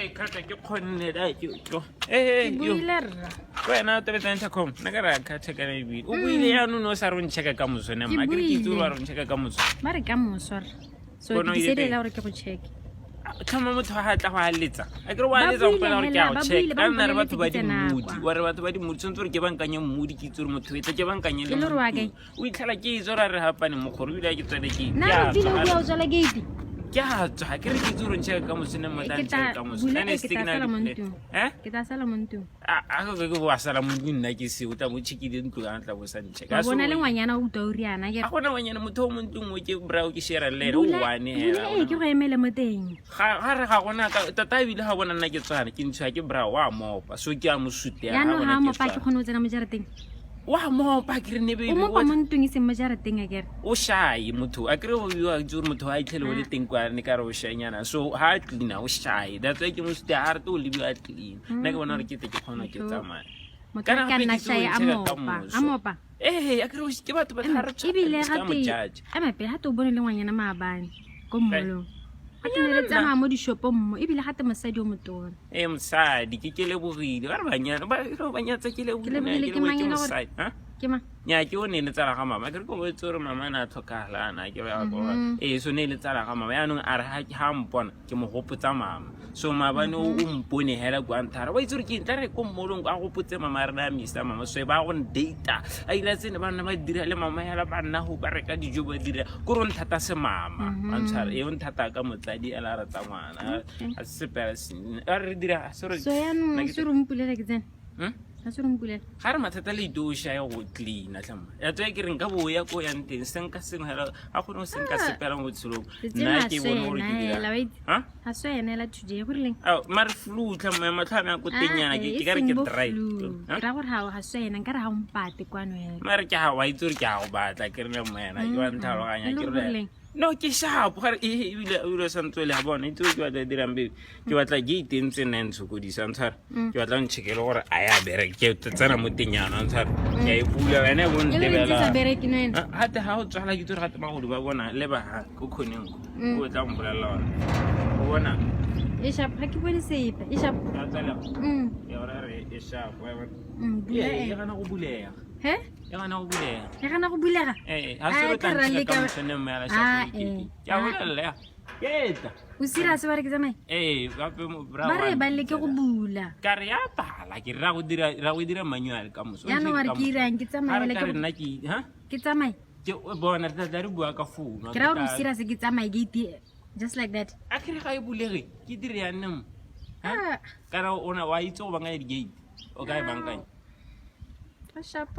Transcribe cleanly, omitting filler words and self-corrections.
khata ke khonne da ke tlo wena te betsa Intercom nna ka ra khata ka lebile o buile ya no sa ron check ka moso ne ma ke re ke tsuru wa ron check ka moso mare ka moso so ke se la gore ke go check thoma motho ha tla go haletsa a ke re wa haletsa go pela gore ke a go check ka nna re batho ba di mudi wa re batho ba di mudi tsontse gore ke bankanye mmudi ke tsuru motho etsa ke bankanye le o itlhala ke izora re hapane mo gore ile ke tsele ke na dilo go tsala gate ke a tswa ke re ke tsuru ntshe ka moso ne motho ka moso ne signal ke ta sala montu a go ke go asala montu nna ke se o ta mo chikile ntlo ga ntla bo sa ntse ka bona le ngwanyana o tauriana ke a gona ngwanyana motho o montu mo ke brao ke share le o wane hela ke go emele mo teng ga re ga gona tata bile ga bona nna ke tswana ke ntshwa ke brao wa mopa so ke a mo sute ya no ha mo pa ke khone o tsena mo jarateng wa mo pa ke re ne baby o mo pa mo ntong se mo jarateng a kere o shy motho a kere o biwa jure motho ha itlhele o le teng kwa ne ka re o shanyana so ha clean o shy that's why ke mo sute a re to le biwa clean nna ke bona re ke khona ke tsamaya kana na shy a mopa a kere ke batho ba thara ibile gape a mape ha to bone le ngwanyana maabane ko mmolong a tene tsama mo di shopong mo ibile gate mosadi o motona mosadi ke le bogile ba re banyatsa ke le bogile ke mosadi ke ma nya ke o ne le tsala ga mama ke re go botse gore mama na tlhokagalana ke ba go so ne le tsala ga mama yaanong a re ha mpona ke mo gopotsa mama so mabane o mpone hela kwa ntara wa itse re ke ntare ko mmolong a gopotse mama re na misa mama so ba go data a ile tsene ba nna ba dira le mama hela ba nna go ba reka dijo ba dira go ron thata se mama a ntshara e on thata ka motsadi a la ra tsa ngwana a se pela a re dira so yaanong se rumpulela ke tsena ga re mathata le idosha ya go cleana tlhama ya tswa ke reng ka boya ko yang teng senka seng hela a gone o senka sepela mo tshilong nna ke bona gore ke dira ha so ena la today go rileng mare flu tlhama matlhama go tenyana ke ka re ke dry ra gore ha so ena nka re ha umpate kwano ya mare ke ha wa itse gore ke a go batla ke re le moena ke wa nthaloganya ke re no ke sharp ga e ile santse le ha bona itse ke batla dirang be ke batla gate ntse nne ntshokodisa ntshara ke batla ntshekele gore a ya bere ke tsena mo tenyana ntshara ke e bula wena go ntebela hate ha o tsala ke tsore hate magodi ba bona le ba ha go khoneng go tla mpolela o bona e sharp ha ke bone sepe e sharp ya tsala ya ora re e sharp wa e gana go bulega he ya gana go bulega ya gana go bulega ha se re tla ka mosene me ala sharp ya bona ya keta o sira se ba re ke tsamaye gape mo bravo ba re ba le ke go bula ka re ya bala ke ra go dira manual ka moso ya no re ke irang ke tsamaye le ke nna ke ke tsamaye ke bona re bua ka phone ke ra go sira se ke tsamaye gate just like that a ke re ga e bulege ke dire ya nnem kana ona wa itse go banga di gate o ka e bankanya sharp